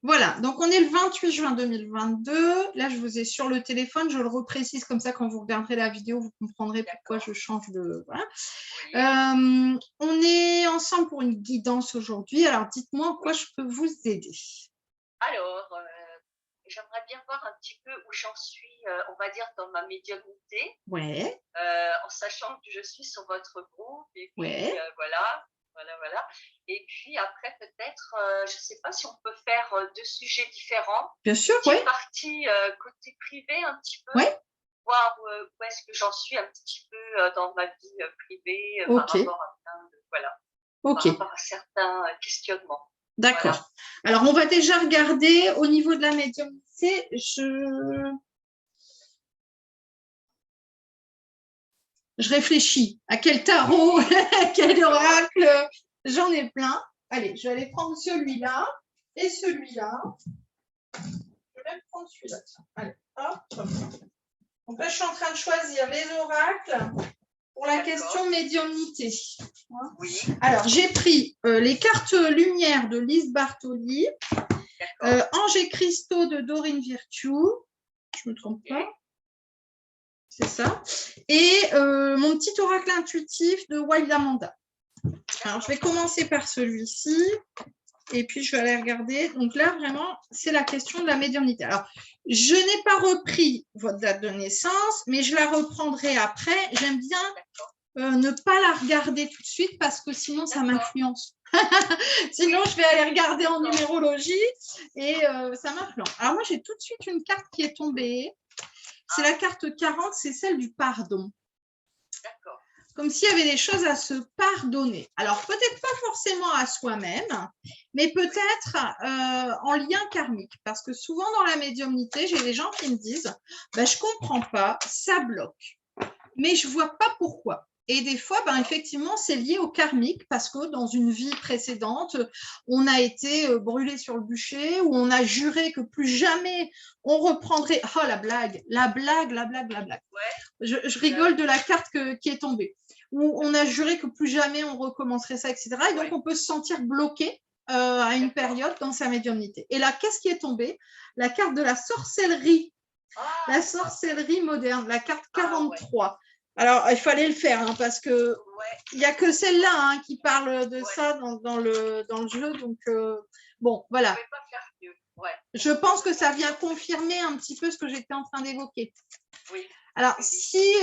Voilà, donc on est le 28 juin 2022. Là, je vous ai sur le téléphone, je le reprécise comme ça, quand vous regarderez la vidéo, vous comprendrez pourquoi je change de… Voilà. Oui. On est ensemble pour une guidance aujourd'hui. Alors, dites-moi en quoi je peux vous aider. Alors, j'aimerais bien voir un petit peu où j'en suis, on va dire dans ma médiumnité, Ouais, en sachant que je suis sur votre groupe et puis, ouais, voilà et puis après peut-être, je ne sais pas si on peut faire, 2 sujets différents. bien sûr, Une petite ouais, partie, côté privé un petit peu, ouais, voir, où est-ce que j'en suis un petit peu, dans ma vie, privée, par ok, rapport à plein de voilà, par ok, rapport à certains, questionnements. Voilà. d'accord. Alors, on va déjà regarder au niveau de la médiumnité. Je réfléchis à quel tarot, à quel oracle. J'en ai plein. Allez, je vais aller prendre celui-là et celui-là. Je vais même prendre celui-là. Allez, hop. Donc là, je suis en train de choisir les oracles pour la question médiumnité. Oui. Alors, j'ai pris les cartes lumière de Lise Bartoli, Ange et Cristaux de Dorine Virtue. Je ne me trompe pas. C'est ça. Et mon petit oracle intuitif de Wild Amanda. Alors, je vais commencer par celui-ci. Et puis, je vais aller regarder. Donc là, vraiment, c'est la question de la médiumnité. Alors, je n'ai pas repris votre date de naissance, mais je la reprendrai après. J'aime bien ne pas la regarder tout de suite parce que sinon, ça m'influence. Sinon, je vais aller regarder en numérologie et ça m'influence. Alors, moi, j'ai tout de suite une carte qui est tombée. C'est la carte 40, c'est celle du pardon. D'accord. Comme s'il y avait des choses à se pardonner. Alors, peut-être pas forcément à soi-même, mais peut-être en lien karmique. Parce que souvent, dans la médiumnité, j'ai des gens qui me disent bah, « je comprends pas, ça bloque, mais je vois pas pourquoi ». Et des fois, ben, effectivement, c'est lié au karmique parce que dans une vie précédente, on a été brûlé sur le bûcher ou on a juré que plus jamais on reprendrait… Oh, la blague. Ouais. Je rigole de la carte qui est tombée. Où on a juré que plus jamais on recommencerait ça, etc. Et donc, on peut se sentir bloqué à une période dans sa médiumnité. Et là, qu'est-ce qui est tombé? La carte de la sorcellerie. La sorcellerie moderne, la carte 43. Alors, il fallait le faire hein, parce que il n'y a que celle-là hein, qui parle de ça dans le jeu. Donc, bon, voilà. Je pense que ça vient confirmer un petit peu ce que j'étais en train d'évoquer. Oui. Alors, si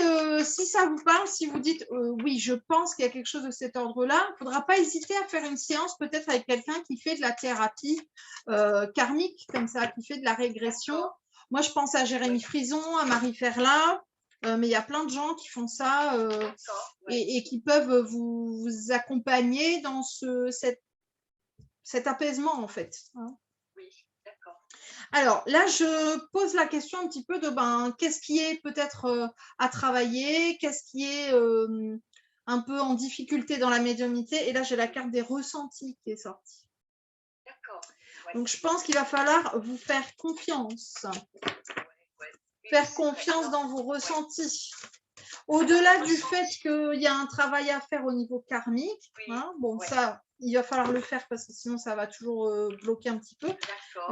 ça vous parle, si vous dites oui, je pense qu'il y a quelque chose de cet ordre-là, il ne faudra pas hésiter à faire une séance peut-être avec quelqu'un qui fait de la thérapie karmique, comme ça, qui fait de la régression. Moi, je pense à Jérémy Frison, à Marie Ferlin, mais il y a plein de gens qui font ça et qui peuvent vous accompagner dans cet apaisement, en fait. Hein. Oui, d'accord. Alors là, je pose la question un petit peu de qu'est-ce qui est peut-être à travailler, qu'est-ce qui est un peu en difficulté dans la médiumnité. Et là, j'ai la carte des ressentis qui est sortie. D'accord. Donc, je pense qu'il va falloir vous faire confiance. Faire confiance dans vos ressentis. Au-delà du fait qu'il y a un travail à faire au niveau karmique, hein, bon, ça, il va falloir le faire parce que sinon, ça va toujours bloquer un petit peu.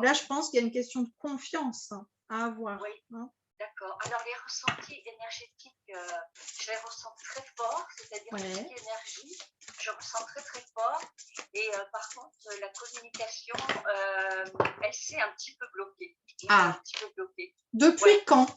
Là, je pense qu'il y a une question de confiance à avoir. Oui, hein. d'accord. Alors, les ressentis énergétiques, je les ressens très fort, c'est-à-dire tout ce qui est énergie, je ressens très, très fort. Et par contre, la communication, elle s'est un petit peu bloquée. Un petit peu bloquée. Depuis quand?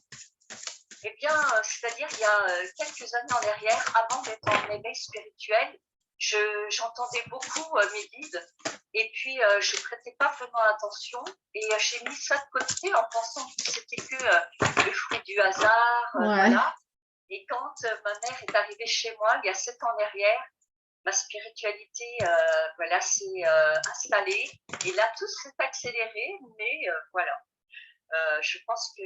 Eh bien, c'est-à-dire il y a quelques années en arrière, avant d'être en éveil spirituel, j'entendais beaucoup mes guides et puis je ne prêtais pas vraiment attention et j'ai mis ça de côté en pensant que c'était que le fruit du hasard. Voilà. Et quand ma mère est arrivée chez moi il y a 7 ans en arrière, ma spiritualité voilà, s'est installée et là tout s'est accéléré, mais voilà. Je pense que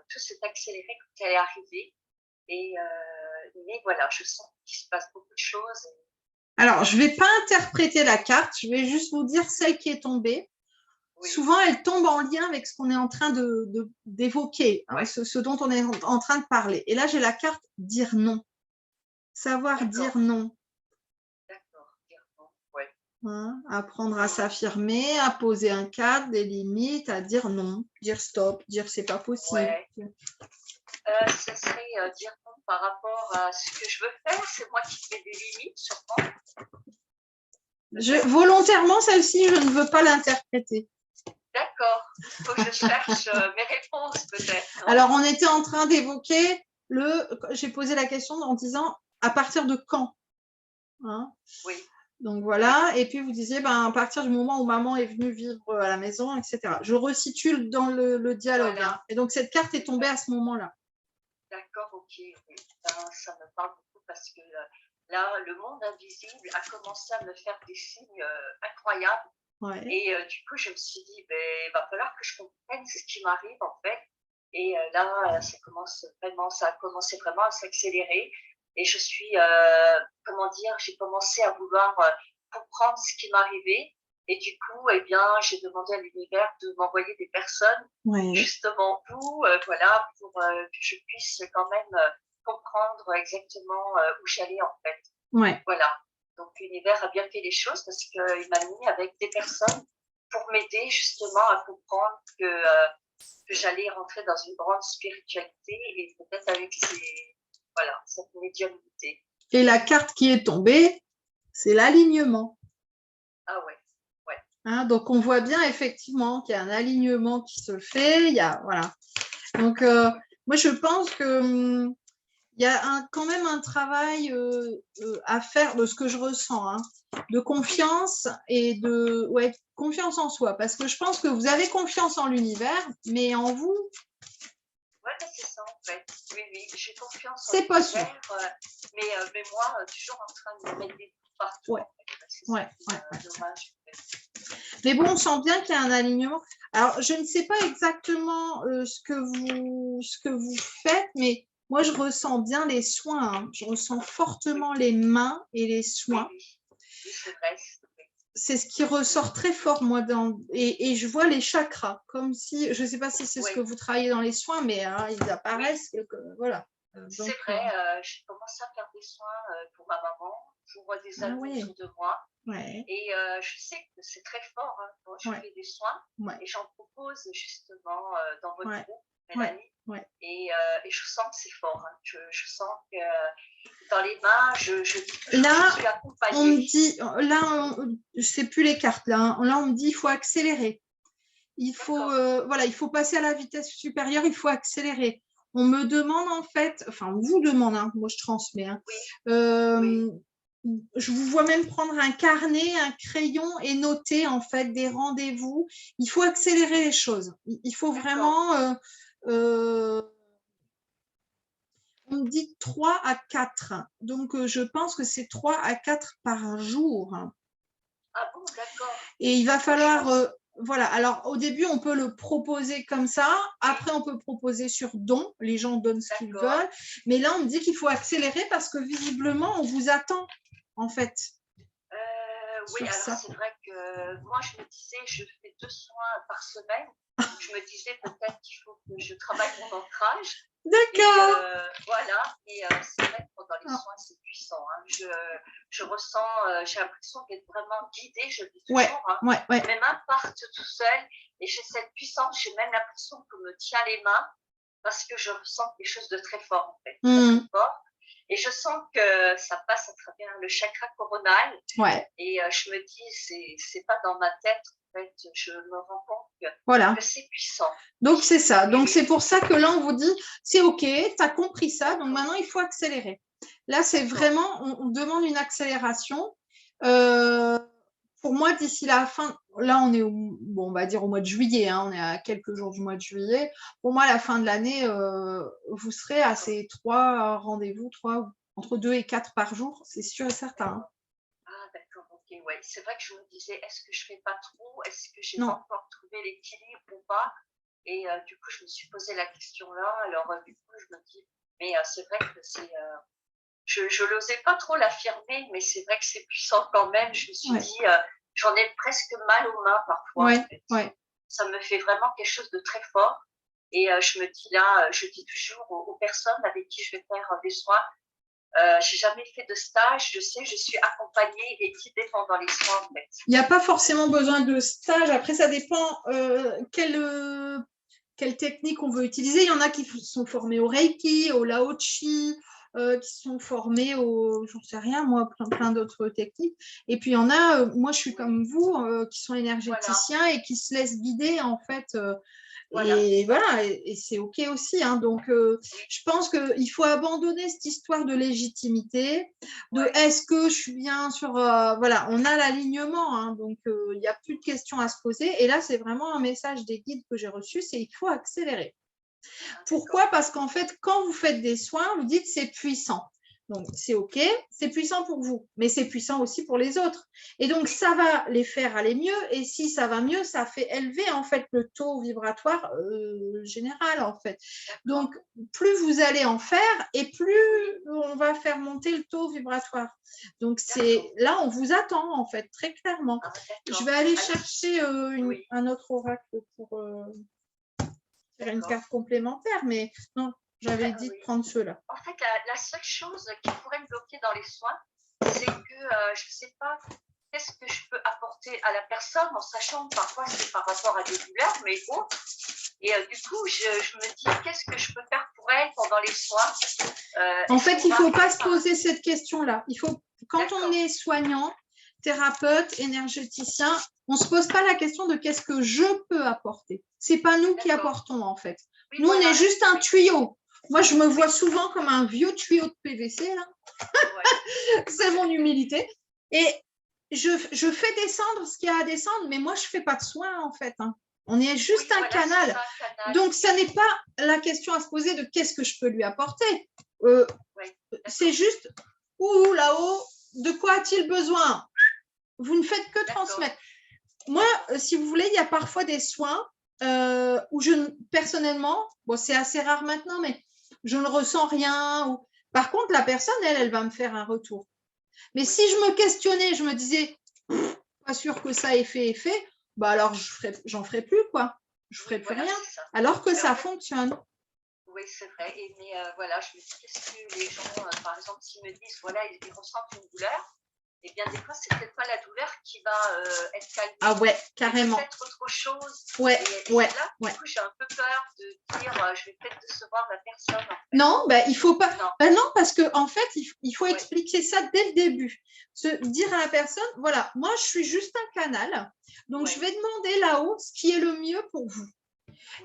tout s'est accéléré quand elle est arrivée. Et mais voilà, je sens qu'il se passe beaucoup de choses. Alors, je ne vais pas interpréter la carte, je vais juste vous dire celle qui est tombée. Oui. Souvent, elle tombe en lien avec ce qu'on est en train d'évoquer, hein, ce dont on est en train de parler. Et là, j'ai la carte dire non. Savoir dire non. D'accord, dire non, ouais. hein, apprendre à s'affirmer, à poser un cadre, des limites, à dire non, dire stop, dire c'est pas possible. Ouais. Ce serait dire non par rapport à ce que je veux faire. C'est moi qui mets des limites, sûrement. Volontairement, celle-ci, je ne veux pas l'interpréter. D'accord. Il faut que je cherche mes réponses, peut-être. Alors, on était en train d'évoquer j'ai posé la question en disant à partir de quand, hein? Oui. Donc voilà, et puis vous disiez à partir du moment où maman est venue vivre à la maison, etc. Je resitue dans le dialogue. Voilà. Hein. Et donc cette carte est tombée à ce moment-là. D'accord, ok. Oui. Ça me parle beaucoup parce que là, le monde invisible a commencé à me faire des signes incroyables. Ouais. Et du coup, je me suis dit, il va falloir que je comprenne ce qui m'arrive en fait. Et là, ça a commencé vraiment à s'accélérer. Et je suis, comment dire, j'ai commencé à vouloir comprendre ce qui m'arrivait. Et du coup, eh bien, j'ai demandé à l'univers de m'envoyer des personnes, justement voilà, pour que je puisse quand même comprendre exactement où j'allais en fait. Ouais. Voilà. Donc l'univers a bien fait les choses parce qu'il m'a mis avec des personnes pour m'aider justement à comprendre que j'allais rentrer dans une grande spiritualité et peut-être avec cette médiumnité. Et la carte qui est tombée, c'est l'alignement. Ah ouais. Hein, donc on voit bien effectivement qu'il y a un alignement qui se fait. Voilà. Donc moi je pense que il y a quand même un travail à faire de ce que je ressens, hein, de confiance et de confiance en soi, parce que je pense que vous avez confiance en l'univers, mais en vous. Ouais, c'est ça en fait. Oui, j'ai confiance en l'univers. C'est pas sûr. Mais moi, toujours en train de me mettre des coups partout. Ouais. En fait, c'est dommage. Mais bon, on sent bien qu'il y a un alignement. Alors, je ne sais pas exactement ce que vous faites, mais moi, je ressens bien les soins. Hein. Je ressens fortement les mains et les soins. Oui, c'est vrai. C'est ce qui ressort très fort, moi, et je vois les chakras, comme si, je ne sais pas si c'est ce que vous travaillez dans les soins, mais ils apparaissent, voilà. C'est vrai, j'ai commencé à faire des soins pour ma maman, pour des amis autour de moi. Ouais. Et je sais que c'est très fort hein, quand je fais des soins. Et j'en propose justement dans votre groupe, Mélanie. Et je sens que c'est fort. Hein. Je sens que dans les mains, je suis accompagnée. On me dit, là, je ne sais plus les cartes, là, hein. Là, on me dit il faut accélérer. Il faut passer à la vitesse supérieure, il faut accélérer. On me demande en fait, enfin, on vous demande, hein, moi je transmets, hein, je vous vois même prendre un carnet, un crayon et noter en fait des rendez-vous. Il faut accélérer les choses. Il faut vraiment. On me dit 3 à 4. Donc, je pense que c'est 3 à 4 par jour. Ah bon, d'accord. Et il va falloir. Voilà. Alors, au début, on peut le proposer comme ça. Après, on peut proposer sur don. Les gens donnent ce qu'ils veulent. Mais là, on me dit qu'il faut accélérer parce que visiblement, on vous attend, en fait. Oui, alors c'est vrai que moi, je me disais, je fais 2 soins par semaine. Je me disais peut-être qu'il faut que je travaille mon ancrage. D'accord. Voilà, et c'est vrai que pendant les soins, c'est puissant. Hein. Je ressens, j'ai l'impression d'être vraiment guidée, je le dis toujours. Hein. Mes mains partent tout seules et j'ai cette puissance, j'ai même l'impression qu'on me tient les mains parce que je ressens quelque chose de très fort, en fait, très fort. Et je sens que ça passe à travers le chakra coronal. Et je me dis, c'est pas dans ma tête. En fait, je me rends compte que c'est puissant. Donc, c'est ça. Donc, c'est pour ça que là, on vous dit, c'est OK, tu as compris ça. Donc, maintenant, il faut accélérer. Là, c'est vraiment, on demande une accélération. Pour moi, d'ici la fin, là, on est, on va dire au mois de juillet, hein, on est à quelques jours du mois de juillet. Pour moi, à la fin de l'année, vous serez à ces 3 rendez-vous, entre 2 et 4 par jour, c'est sûr et certain. Hein. Ah, d'accord, ok, ouais. C'est vrai que je me disais, est-ce que je fais pas trop? Est-ce que j'ai pas encore trouvé l'équilibre ou pas? Et du coup, je me suis posé la question là. Alors, du coup, je me dis, mais c'est vrai que c'est. Je n'osais pas trop l'affirmer, mais c'est vrai que c'est puissant quand même. Je me suis dit, j'en ai presque mal aux mains parfois. En fait. Ça me fait vraiment quelque chose de très fort. Et je me dis là, je dis toujours aux personnes avec qui je vais faire des soins, J'ai jamais fait de stage. Je sais, je suis accompagnée et guidée pendant les soins, en fait. Il n'y a pas forcément besoin de stage. Après, ça dépend quelle technique on veut utiliser. Il y en a qui sont formés au Reiki, au Lao Chi, qui sont formés au, j'en sais rien, moi, plein d'autres techniques. Et puis, il y en a, moi, je suis comme vous, qui sont énergéticiens et qui se laissent guider, en fait. Et voilà, et c'est OK aussi. Hein. Donc, je pense qu'il faut abandonner cette histoire de légitimité, de est-ce que je suis bien sur… voilà, on a l'alignement, hein, donc il n'y a plus de questions à se poser. Et là, c'est vraiment un message des guides que j'ai reçu, c'est il faut accélérer. Pourquoi? Parce qu'en fait, quand vous faites des soins, vous dites c'est puissant. Donc, c'est OK, c'est puissant pour vous, mais c'est puissant aussi pour les autres. Et donc, ça va les faire aller mieux. Et si ça va mieux, ça fait élever, en fait, le taux vibratoire général, en fait. Donc, plus vous allez en faire et plus on va faire monter le taux vibratoire. Donc, c'est là, on vous attend, en fait, très clairement. Je vais aller chercher un autre oracle pour faire une carte complémentaire, mais non. J'avais dit de prendre ceux-là. En fait, la seule chose qui pourrait me bloquer dans les soins, c'est que je ne sais pas qu'est-ce que je peux apporter à la personne, en sachant que parfois c'est par rapport à des douleurs, mais autres. Et du coup, je me dis, qu'est-ce que je peux faire pour elle pendant les soins? En fait, il ne faut pas se poser cette question-là. Quand on est soignant, thérapeute, énergéticien, on ne se pose pas la question de qu'est-ce que je peux apporter. Ce n'est pas nous qui apportons, en fait. Oui, nous, on est juste un tuyau. Moi, je me vois souvent comme un vieux tuyau de PVC, là. C'est mon humilité. Et je fais descendre ce qu'il y a à descendre, mais moi, je ne fais pas de soins, en fait. Hein. On est juste un canal. Donc, ça n'est pas la question à se poser de qu'est-ce que je peux lui apporter. C'est juste, là-haut, de quoi a-t-il besoin? Vous ne faites que transmettre. Moi, si vous voulez, il y a parfois des soins où personnellement, bon, c'est assez rare maintenant, mais je ne ressens rien. Par contre, la personne, elle va me faire un retour. Mais si je me questionnais, je me disais, pas sûr que ça ait fait effet, bah alors j'en ferai plus, quoi. Je ferai plus rien. Alors que ça fonctionne. Oui, c'est vrai. Mais voilà, je me dis, qu'est-ce que les gens, par exemple, s'ils me disent, voilà, ils ressentent une douleur, eh bien, des fois, c'est peut-être pas la douleur qui va être calmée. Ah ouais, carrément. Peut-être autre chose. Ouais, et là, du coup, j'ai un peu peur de dire, je vais peut-être décevoir la personne. En fait. Non, il faut pas. Non, parce que en fait, il faut expliquer ça dès le début. Dire à la personne, voilà, moi, je suis juste un canal. Donc, je vais demander là-haut ce qui est le mieux pour vous.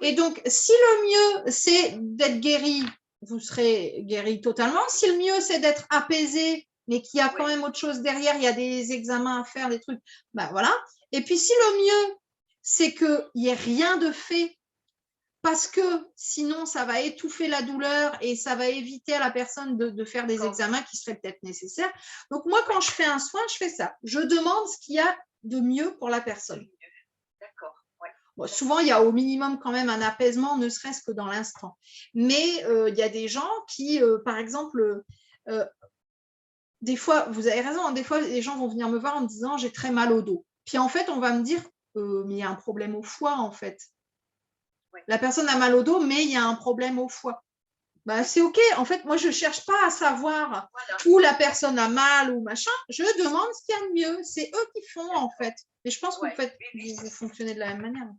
Et donc, si le mieux, c'est d'être guéri, vous serez guéri totalement. Si le mieux, c'est d'être apaisé, mais qu'il y a quand même autre chose derrière, il y a des examens à faire, des trucs, voilà. Et puis, si le mieux, c'est qu'il n'y ait rien de fait, parce que sinon, ça va étouffer la douleur et ça va éviter à la personne de faire des examens qui seraient peut-être nécessaires. Donc, moi, quand je fais un soin, je fais ça. Je demande ce qu'il y a de mieux pour la personne. D'accord. Bon, souvent, il y a au minimum quand même un apaisement, ne serait-ce que dans l'instant. Mais il y a des gens qui, par exemple, des fois, vous avez raison, des fois, les gens vont venir me voir en me disant « j'ai très mal au dos ». Puis en fait, on va me dire « mais il y a un problème au foie, en fait ». La personne a mal au dos, mais il y a un problème au foie. C'est OK. En fait, moi, je ne cherche pas à savoir où la personne a mal ou machin. Je demande ce qu'il y a de mieux. C'est eux qui font, en fait. Et je pense que vous fonctionnez de la même manière.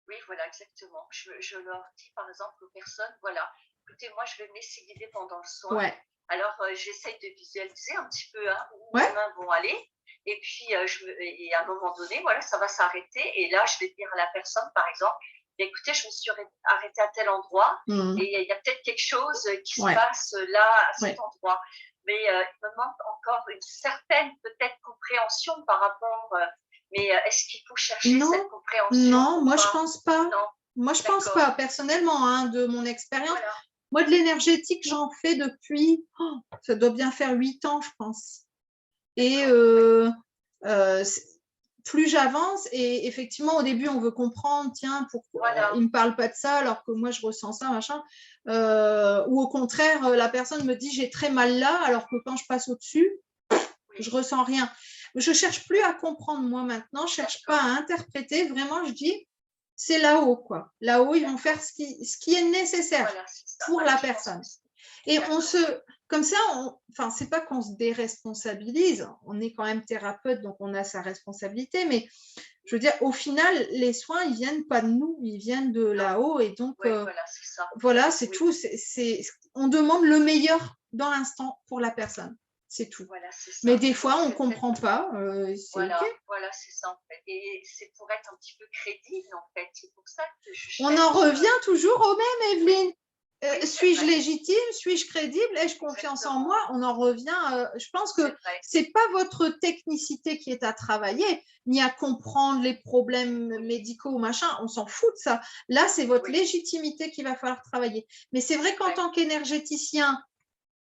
Oui, voilà, exactement. Je leur dis, par exemple, aux personnes, voilà, écoutez, moi, je vais me laisser guider pendant le soin. Alors, j'essaye de visualiser un petit peu où mes mains vont aller. Et puis, et à un moment donné, voilà, ça va s'arrêter. Et là, je vais dire à la personne, par exemple, écoutez, je me suis arrêtée à tel endroit et il y a peut-être quelque chose qui se passe là, à cet endroit. Mais il me manque encore une certaine, peut-être, compréhension par rapport… mais est-ce qu'il faut chercher cette compréhension? Non, moi, je ne pense pas. Non. Moi, je ne pense pas, personnellement, de mon expérience. Voilà. Moi, de l'énergétique, j'en fais depuis, ça doit bien faire 8 ans, je pense. Et plus j'avance, et effectivement, au début, on veut comprendre, tiens, pourquoi il ne me parle pas de ça, alors que moi, je ressens ça, machin. Ou au contraire, la personne me dit, j'ai très mal là, alors que quand je passe au-dessus, je ne ressens rien. Je ne cherche plus à comprendre, moi, maintenant. Je ne cherche pas à interpréter. Vraiment, je dis, c'est là-haut, quoi. Là-haut, ils vont faire ce qui est nécessaire pour la personne. Et comme ça, enfin, c'est pas qu'on se déresponsabilise, on est quand même thérapeute, donc on a sa responsabilité, mais je veux dire, au final, les soins, ils viennent pas de nous, ils viennent de là-haut, et donc, voilà, c'est ça. Voilà, c'est tout. On demande le meilleur dans l'instant pour la personne, c'est tout. Voilà, c'est ça. Mais des fois, on ne comprend pas, c'est voilà, OK. Voilà, c'est ça en fait. Et c'est pour être un petit peu crédible en fait. C'est pour ça que je cherche. On en revient toujours au même, Evelyne. Oui, suis-je légitime, suis-je crédible, ai-je confiance en moi? On en revient. Je pense que c'est pas votre technicité qui est à travailler, ni à comprendre les problèmes médicaux ou machin. On s'en fout de ça. Là, c'est votre légitimité qu'il va falloir travailler. Mais c'est vrai qu'en tant qu'énergéticien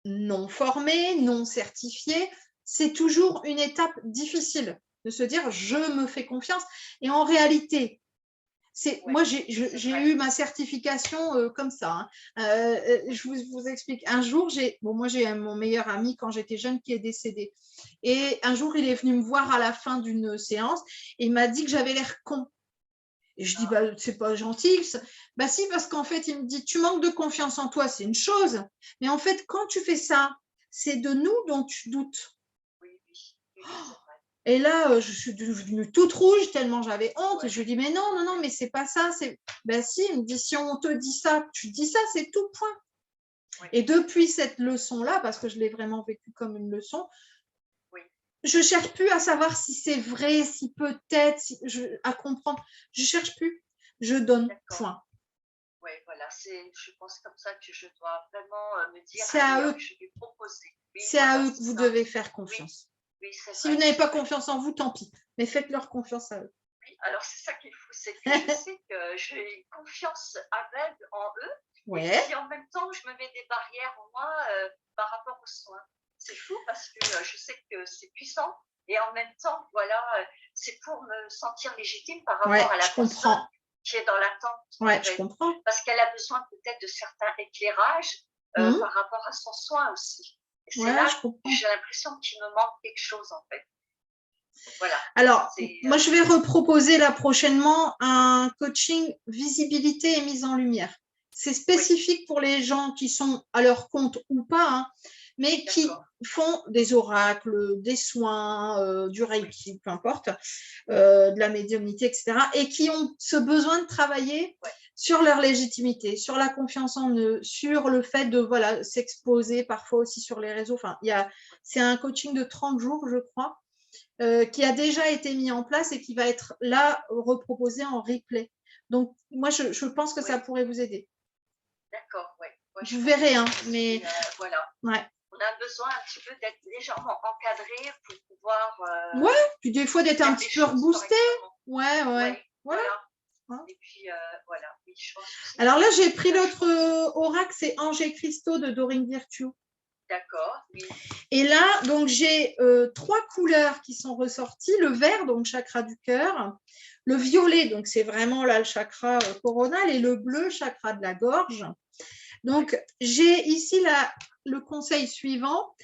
non formé, non certifié, c'est toujours une étape difficile de se dire je me fais confiance. Et en réalité, moi, j'ai eu ma certification comme ça. Je vous explique. Un jour, moi, j'ai mon meilleur ami quand j'étais jeune qui est décédé. Et un jour, il est venu me voir à la fin d'une séance et il m'a dit que j'avais l'air con. Et je dis, bah, c'est pas gentil. Bah, si, parce qu'en fait, il me dit, tu manques de confiance en toi, c'est une chose. Mais en fait, quand tu fais ça, c'est de nous dont tu doutes. Et là, je suis devenue toute rouge tellement j'avais honte. Et je lui dis, mais non, non, non, mais c'est pas ça. Ben si, il me dit, si on te dit ça, tu dis ça, c'est tout, point. Et depuis cette leçon-là, parce que je l'ai vraiment vécu comme une leçon, je cherche plus à savoir si c'est vrai, si peut-être, à comprendre. Je cherche plus. Je donne, point. Oui, voilà, je pense comme ça que je dois vraiment me dire, c'est à eux. Je vais proposer. C'est à eux que vous devez faire confiance. Oui, si vous n'avez pas confiance en vous, tant pis. Mais faites-leur confiance à eux. Oui, alors c'est ça qu'il faut, c'est que je sais que j'ai confiance aveugle en eux. Et puis en même temps, je me mets des barrières en moi par rapport aux soins. C'est fou parce que je sais que c'est puissant. Et en même temps, voilà, c'est pour me sentir légitime par rapport à la personne qui est dans l'attente. Ouais, je comprends. Parce qu'elle a besoin peut-être de certains éclairages par rapport à son soin aussi. Et c'est là que j'ai l'impression qu'il me manque quelque chose en fait. Voilà. Alors, moi, je vais reproposer là prochainement un coaching visibilité et mise en lumière. C'est spécifique pour les gens qui sont à leur compte ou pas, hein, mais qui font des oracles, des soins, du reiki, peu importe, de la médiumnité, etc. et qui ont ce besoin de travailler sur leur légitimité, sur la confiance en eux, sur le fait de s'exposer parfois aussi sur les réseaux. Enfin, c'est un coaching de 30 jours, je crois. Qui a déjà été mis en place et qui va être là reproposé en replay. Donc, moi, je pense que ça pourrait vous aider. D'accord, oui. Vous verrez, hein, mais… voilà. Ouais. On a besoin un petit peu d'être légèrement encadré pour pouvoir… puis des fois d'être un petit peu reboosté. Voilà. Et puis, voilà. Oui, je pense aussi. Alors là, j'ai pris l'autre oracle, c'est Ange et Christo de Dorine Virtue. D'accord, oui. Et là, donc j'ai 3 couleurs qui sont ressorties. Le vert, donc chakra du cœur. Le violet, donc c'est vraiment là le chakra coronal. Et le bleu, chakra de la gorge. Donc, j'ai ici le conseil suivant.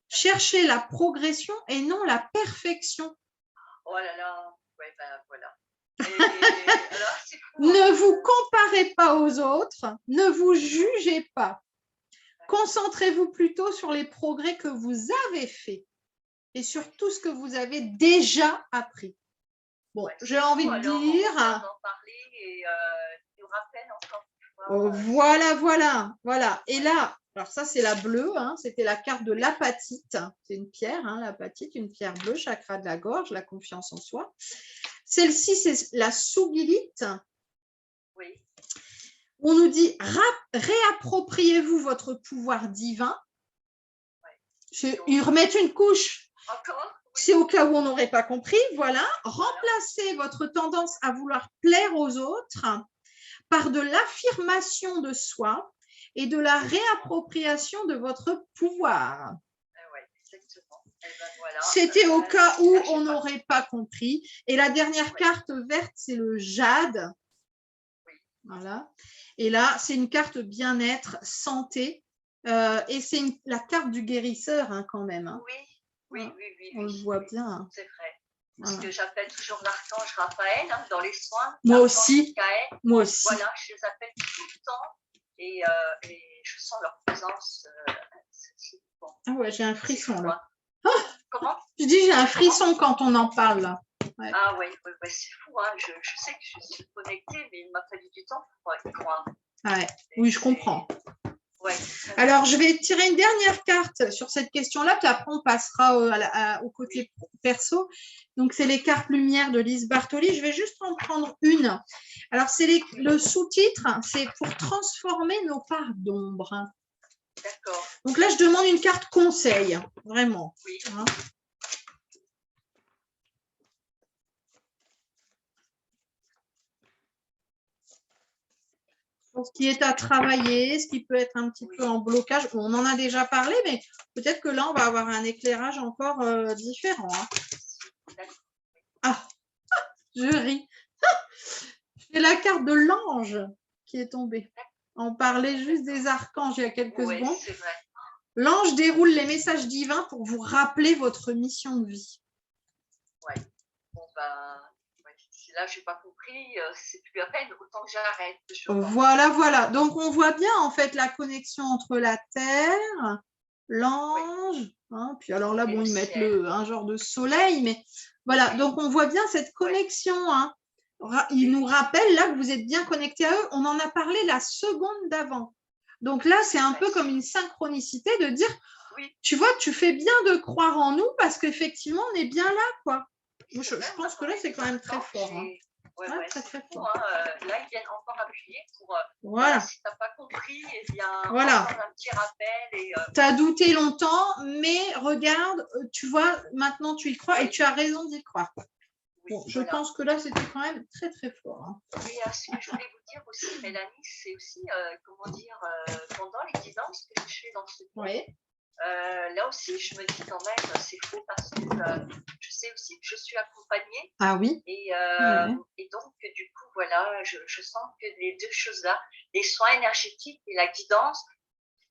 Cherchez la progression et non la perfection. Oh là là, ouais, ben voilà. Alors, ne vous comparez pas aux autres. Ne vous jugez pas. Concentrez-vous plutôt sur les progrès que vous avez faits et sur tout ce que vous avez déjà appris. Bon, j'ai envie de dire… On va en parler et nous rappelle encore. Voilà. Et là, alors ça, c'est la bleue, hein, c'était la carte de l'apatite. C'est une pierre, hein, l'apatite, une pierre bleue, chakra de la gorge, la confiance en soi. Celle-ci, c'est la sougilite. Oui. On nous dit réappropriez-vous votre pouvoir divin. Ils remettent une couche. Encore ? C'est au cas où on n'aurait pas compris. Voilà. Remplacez votre tendance à vouloir plaire aux autres par de l'affirmation de soi et de la réappropriation de votre pouvoir. Exactement. Voilà. C'était au cas où on n'aurait pas compris. Et la dernière carte verte, c'est le jade. Voilà. Et là, c'est une carte bien-être, santé. Et c'est la carte du guérisseur, hein, quand même. Hein. Oui. On le voit bien. C'est vrai. Ce que j'appelle toujours l'archange Raphaël hein, dans les soins. Moi aussi. Voilà, je les appelle tout le temps et je sens leur présence. Bon, Ah ouais, j'ai un frisson fou, là. hein. Comment? Je dis, j'ai un frisson quand on en parle là. Ouais. Ah ouais, c'est fou, hein. Je sais que je suis connectée, mais il m'a fallu du temps pour y croire. Ouais. Oui, je comprends. Ouais. Alors, je vais tirer une dernière carte sur cette question-là, puis après, on passera au côté perso. Donc, c'est les cartes lumière de Lise Bartoli. Je vais juste en prendre une. Alors, c'est le sous-titre, c'est pour transformer nos parts d'ombre. D'accord. Donc là, je demande une carte conseil, vraiment. Oui. Hein. Pour ce qui est à travailler, ce qui peut être un petit peu en blocage. On en a déjà parlé, mais peut-être que là, on va avoir un éclairage encore différent. Hein. Ah, je ris. C'est la carte de l'ange qui est tombée. On parlait juste des archanges il y a quelques secondes. L'ange déroule les messages divins pour vous rappeler votre mission de vie. Ouais. Bon, ben, si là, je n'ai pas compris, c'est plus à peine, autant que j'arrête. Voilà, voilà. Donc, on voit bien, en fait, la connexion entre la terre, l'ange, hein, puis alors là, bon, ils mettent un genre de soleil, mais voilà. Donc, on voit bien cette connexion, hein. Ils nous rappellent là que vous êtes bien connectés à eux. On en a parlé la seconde d'avant. Donc là, c'est un peu comme une synchronicité de dire, tu vois, tu fais bien de croire en nous parce qu'effectivement, on est bien là, quoi. Je pense que là, c'est quand même très fort. Hein. Très, très fort. Hein. Là, ils viennent encore appuyer pour, voilà. Si tu n'as pas compris, eh bien, voilà. encore un petit rappel. Tu as douté longtemps, mais regarde, tu vois, maintenant, tu y crois et tu as raison d'y croire. Bon, je pense que là, c'était quand même très, très fort. Hein. Et ce que je voulais vous dire aussi, Mélanie, c'est aussi, pendant les guidances que je fais dans ce cours, là aussi, je me dis quand même, c'est fou parce que je sais aussi que je suis accompagnée. Ah oui. Et donc, du coup, voilà, je sens que les deux choses-là, les soins énergétiques et la guidance,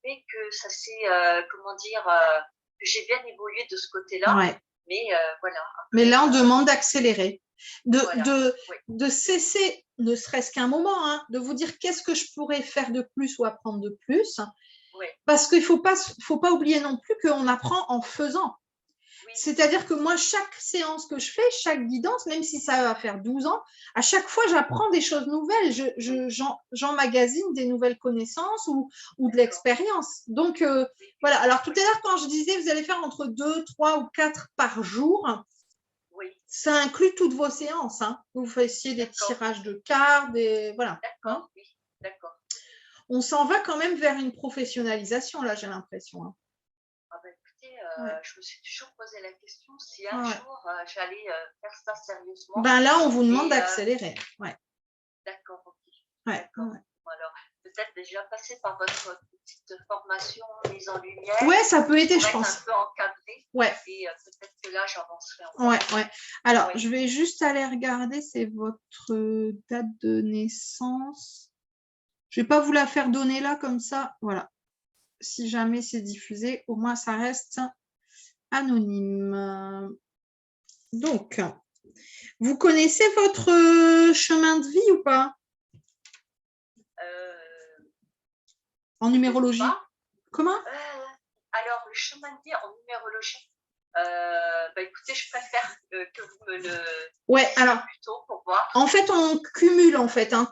fait que ça s'est, que j'ai bien évolué de ce côté-là. Ouais. Mais voilà. Après, mais là, on demande d'accélérer, de cesser, ne serait-ce qu'un moment, hein, de vous dire qu'est-ce que je pourrais faire de plus ou apprendre de plus. Parce qu'il ne faut pas oublier non plus qu'on apprend en faisant. C'est-à-dire que moi, chaque séance que je fais, chaque guidance, même si ça va faire 12 ans, à chaque fois, j'apprends des choses nouvelles. J'emmagasine des nouvelles connaissances ou de l'expérience. Donc, voilà. Alors, tout à l'heure, quand je disais, vous allez faire entre 2, 3 ou 4 par jour, ça inclut toutes vos séances. Hein. Vous fassiez des tirages de cartes, voilà. D'accord, oui, d'accord. On s'en va quand même vers une professionnalisation, là, j'ai l'impression. Hein. Ah bah écoutez, je me suis toujours posé la question si un jour j'allais faire ça sérieusement. Ben là, on vous demande d'accélérer. D'accord, ok. D'accord. Alors, peut-être déjà passer par votre petite formation mise en lumière. Ouais, ça peut aider, je pense. Un peu encadré. Ouais. Et peut-être que là, j'avancerai encore. Ouais. Alors, je vais juste aller regarder, c'est votre date de naissance. Je ne vais pas vous la faire donner là, comme ça. Voilà. Si jamais c'est diffusé, au moins ça reste anonyme. Donc, vous connaissez votre chemin de vie ou pas? En numérologie. Comment? Alors, le chemin de vie en numérologie, écoutez, je préfère que vous me le alors, plutôt pour voir. En fait, on cumule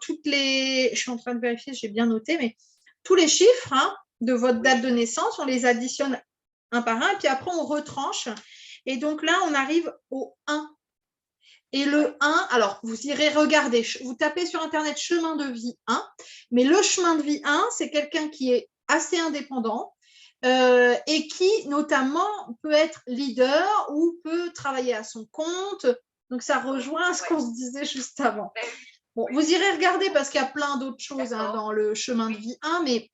toutes les. Je suis en train de vérifier, j'ai bien noté, mais tous les chiffres de votre date de naissance, on les additionne un par un, et puis après, on retranche. Et donc là, on arrive au 1. Et le 1, alors vous irez regarder, vous tapez sur Internet chemin de vie 1, mais le chemin de vie 1, c'est quelqu'un qui est assez indépendant et qui notamment peut être leader ou peut travailler à son compte. Donc ça rejoint ce qu'on se disait juste avant. Bon, vous irez regarder parce qu'il y a plein d'autres choses dans le chemin de vie 1, mais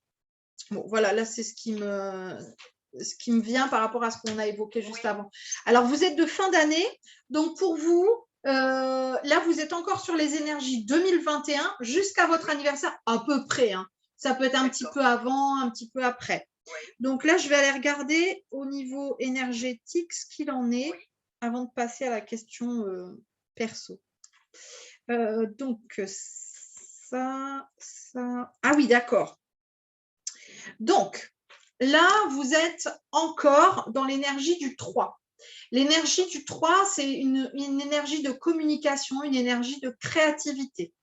bon, voilà, là c'est ce qui me vient par rapport à ce qu'on a évoqué juste avant. Alors vous êtes de fin d'année, donc pour vous, là, vous êtes encore sur les énergies 2021 jusqu'à votre anniversaire, à peu près. Hein. Ça peut être un petit peu avant, un petit peu après. Donc là, je vais aller regarder au niveau énergétique ce qu'il en est avant de passer à la question perso. Donc, ça. Ah oui, d'accord. Donc, là, vous êtes encore dans l'énergie du 3. L'énergie du 3, c'est une énergie de communication, une énergie de créativité.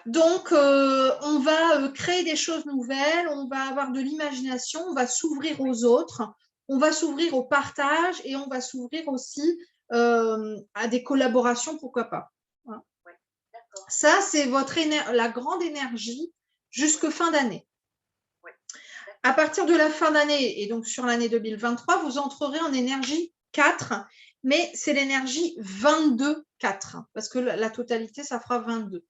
Donc, on va créer des choses nouvelles, on va avoir de l'imagination, on va s'ouvrir aux autres, on va s'ouvrir au partage et on va s'ouvrir aussi à des collaborations, pourquoi pas. Voilà. Ça, c'est la grande énergie jusqu'à fin d'année. À partir de la fin d'année, et donc sur l'année 2023, vous entrerez en énergie 4, mais c'est l'énergie 22-4, parce que la totalité, ça fera 22.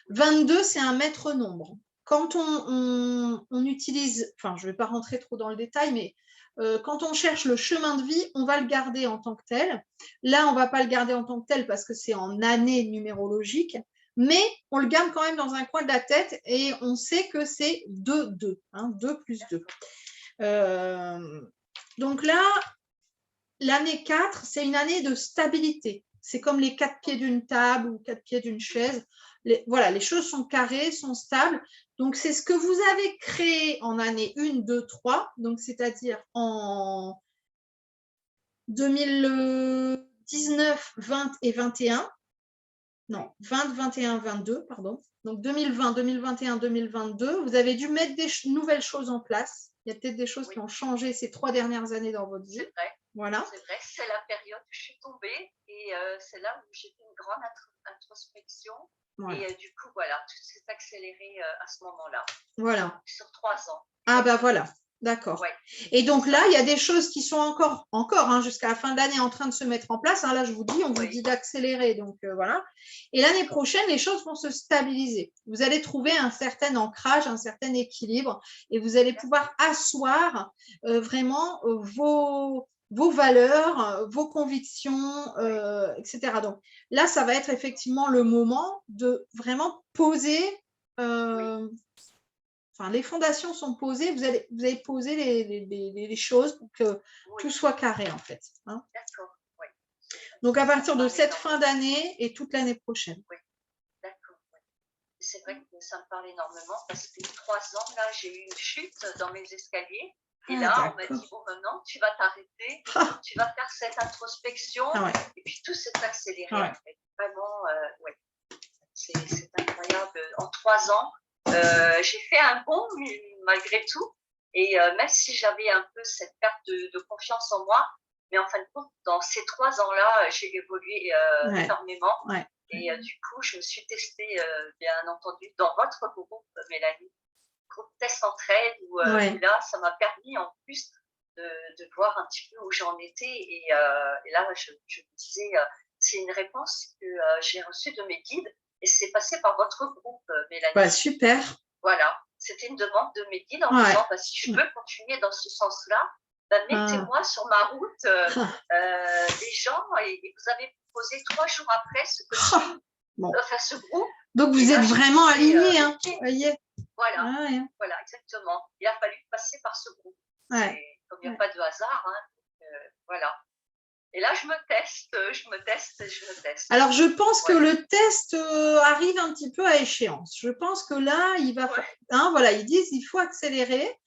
22, c'est un maître nombre. Quand on utilise, enfin, je ne vais pas rentrer trop dans le détail, mais quand on cherche le chemin de vie, on va le garder en tant que tel. Là, on ne va pas le garder en tant que tel parce que c'est en année numérologique, mais on le garde quand même dans un coin de la tête et on sait que c'est 2, 2 plus 2. Donc là, l'année 4, c'est une année de stabilité. C'est comme les 4 pieds d'une table ou 4 pieds d'une chaise. Voilà, les choses sont carrées, sont stables. Donc, c'est ce que vous avez créé en année 1, 2, 3, donc c'est-à-dire en 2019, 20 et 21. Non, 20, 21, 22, pardon. Donc, 2020, 2021, 2022, vous avez dû mettre des nouvelles choses en place. Il y a peut-être des choses qui ont changé ces 3 dernières années dans votre vie. C'est vrai. Voilà. C'est vrai, c'est la période où je suis tombée et c'est là où j'ai fait une grande introspection. Voilà. Et du coup, voilà, tout s'est accéléré à ce moment-là. Voilà. Sur 3 ans. Ah, bah voilà, d'accord. Ouais. Et donc là, il y a des choses qui sont encore jusqu'à la fin de l'année en train de se mettre en place. Là, je vous dis, on vous dit d'accélérer. Donc voilà. Et l'année prochaine, les choses vont se stabiliser. Vous allez trouver un certain ancrage, un certain équilibre et vous allez pouvoir asseoir vraiment vos valeurs, vos convictions, etc. Donc là, ça va être effectivement le moment de vraiment poser. Enfin, les fondations sont posées, vous allez poser les choses pour que tout soit carré, en fait. Hein. D'accord, oui. Donc, à partir de cette fin d'année et toute l'année prochaine. Oui, d'accord. Oui. C'est vrai que ça me parle énormément parce que 3 ans, là, j'ai eu une chute dans mes escaliers. Et là, on m'a dit, bon, maintenant, tu vas t'arrêter, tu vas faire cette introspection. Et puis, tout s'est accéléré, en fait. Vraiment, oui. C'est incroyable. En 3 ans, j'ai fait un bond malgré tout. Et même si j'avais un peu cette perte de confiance en moi, mais en fin de compte, dans ces 3 ans-là, j'ai évolué énormément. Ouais. Et du coup, je me suis testée, bien entendu, dans votre groupe, Mélanie, groupe Test Entraide, où là, ça m'a permis en plus de voir un petit peu où j'en étais. Et là, je me disais, c'est une réponse que j'ai reçue de mes guides. Et c'est passé par votre groupe, Mélanie. Bah, super. Voilà, c'était une demande de mes guides en disant, bah, si je peux continuer dans ce sens-là, bah, mettez-moi sur ma route des gens. Et vous avez posé 3 jours après ce coaching, enfin ce groupe. Donc, vous êtes vraiment alignés, hein. Voyez. Voilà, voilà, exactement. Il a fallu passer par ce groupe. Comme il n'y a pas de hasard, hein, voilà. Et là, je me teste. Alors, je pense que le test arrive un petit peu à échéance. Je pense que là, il va voilà, ils disent il faut accélérer.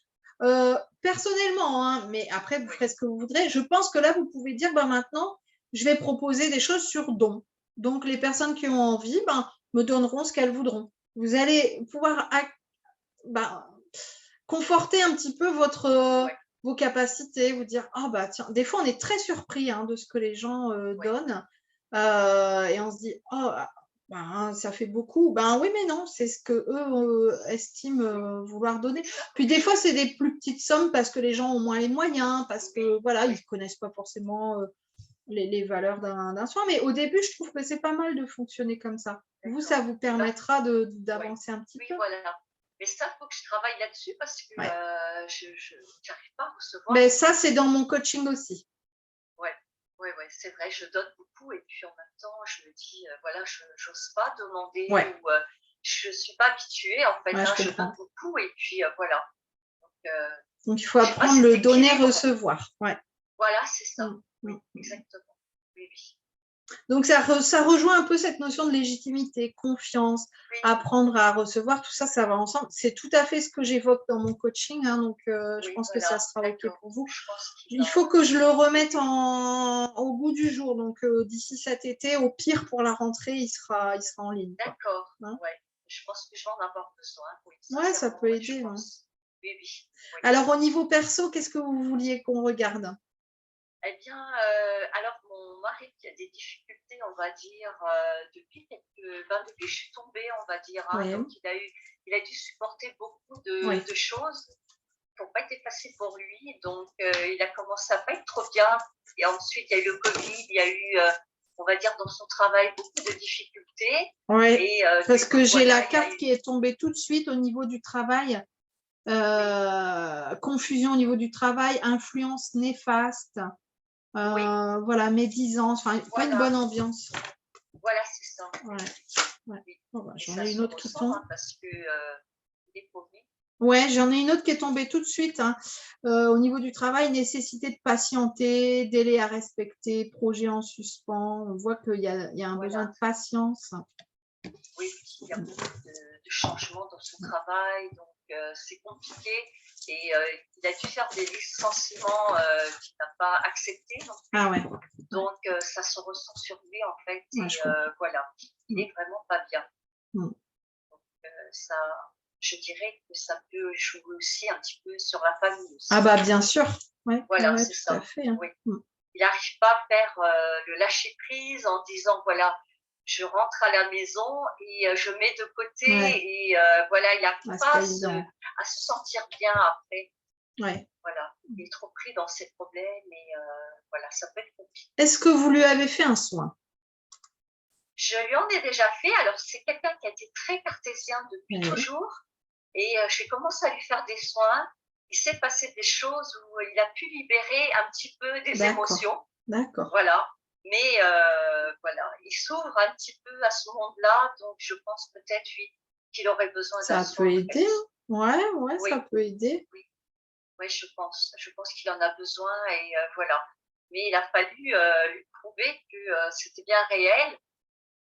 Personnellement, hein, mais après, vous ferez ce que vous voudrez. Je pense que là, vous pouvez dire, maintenant, je vais proposer des choses sur don. Donc, les personnes qui ont envie me donneront ce qu'elles voudront. Vous allez pouvoir conforter un petit peu vos capacités, vous dire, tiens, des fois, on est très surpris de ce que les gens donnent. Et on se dit, ça fait beaucoup. Oui, mais non, c'est ce que eux estiment vouloir donner. Puis des fois, c'est des plus petites sommes parce que les gens ont moins les moyens, parce que voilà, ils ne connaissent pas forcément les valeurs d'un soin. Mais au début, je trouve que c'est pas mal de fonctionner comme ça. Vous, ça vous permettra d'avancer un petit peu. Voilà. Mais ça, il faut que je travaille là-dessus parce que je n'arrive pas à recevoir. Mais ça, c'est dans mon coaching aussi. Oui, c'est vrai, je donne beaucoup et puis en même temps, je me dis, voilà, je n'ose pas demander ou je ne suis pas habituée en fait. Je donne beaucoup et puis voilà. Donc, il faut apprendre le donner-recevoir. Voilà, c'est ça. Oui, exactement. Oui. Donc, ça rejoint un peu cette notion de légitimité, confiance, Oui, apprendre à recevoir, tout ça, ça va ensemble. C'est tout à fait ce que j'évoque dans mon coaching, hein, donc je oui, pense que ça voilà, sera OK d'accord. pour vous. Je pense qu'il Il va. faut que je le remette au goût du jour, donc d'ici cet été, au pire pour la rentrée, il sera en ligne, quoi. D'accord, Hein. ouais. Je pense que je vais en avoir besoin, oui, Ouais, ça sincèrement, peut ouais, je aider. Ouais. pense. Oui, oui, oui. Alors, au niveau perso, qu'est-ce que vous vouliez qu'on regarde? Eh bien, alors mon mari qui a des difficultés, on va dire, depuis que je suis tombée, on va dire, hein, Oui, donc il a dû supporter beaucoup oui. de choses qui n'ont pas été faciles pour lui, donc il a commencé à pas être trop bien. Et ensuite, il y a eu le Covid, il y a eu, on va dire, dans son travail, beaucoup de difficultés. Ouais, Et parce du coup, que j'ai voilà, la il y a carte eu, qui est tombée tout de suite au niveau du travail. Confusion au niveau du travail, influence néfaste, oui, voilà, médisance, enfin, pas une bonne voilà, ambiance. voilà, c'est ça. Ouais, ouais. Oui. Bon, bah, Et j'en ça ai une se autre qui ressent, tombe. hein, parce que il est paumé. Ouais, j'en ai une autre qui est tombée tout de suite. Hein. Au niveau du travail, nécessité de patienter, délai à respecter, projet en suspens. On voit qu'il y a un besoin Voilà. de patience. Oui, il y a beaucoup de changements dans son travail, donc c'est compliqué. Et il a dû faire des licenciements qu'il n'a pas acceptés non plus. Ah ouais, Donc ça se ressent sur lui en fait. ouais, je Et comprends. voilà, il est vraiment pas bien. Mm. Ça, je dirais que ça peut jouer aussi un petit peu sur la famille aussi. Ah bah bien sûr, ouais, Voilà, ouais, c'est tout à ça. fait. Hein. Oui. Mm. Il n'arrive pas à faire le lâcher prise en disant voilà, je rentre à la maison et je mets de côté Ouais, et voilà, il n'arrive ah, c'est pas pas évident. à se sentir bien après. Ouais. Voilà, il est trop pris dans ses problèmes et voilà, ça peut être compliqué. Est-ce que vous lui avez fait un soin? Je lui en ai déjà fait. Alors, c'est quelqu'un qui a été très cartésien depuis Oui, toujours et j'ai commencé à lui faire des soins. Il s'est passé des choses où il a pu libérer un petit peu des d'accord, émotions. d'accord. Voilà. Mais voilà, il s'ouvre un petit peu à ce monde-là, donc je pense peut-être, oui, qu'il aurait besoin d'un Ça soin, peut en aider. fait. Hein. Ouais, ouais, Oui, ça peut aider. oui, oui, je pense. Je pense qu'il en a besoin et voilà. Mais il a fallu lui prouver que c'était bien réel.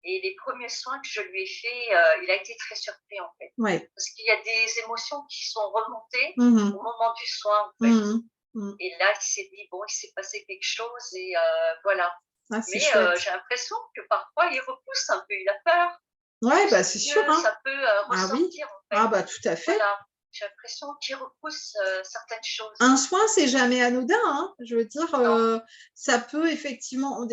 Et les premiers soins que je lui ai faits, il a été très surpris, en fait. Ouais. Parce qu'il y a des émotions qui sont remontées Mhm, au moment du soin, en fait. mhm, mhm. Et là, il s'est dit, bon, il s'est passé quelque chose et voilà. Ah, c'est Mais chouette. j'ai l'impression que parfois, il repousse un peu, il a peur Ouais, de bah ce c'est sûr. que Hein. ça peut Ah oui. ressortir, en fait. Ah bah tout à fait. Voilà, j'ai l'impression qu'il repousse certaines choses. Un soin, c'est jamais anodin. Hein. Je veux dire, Non, ça peut effectivement.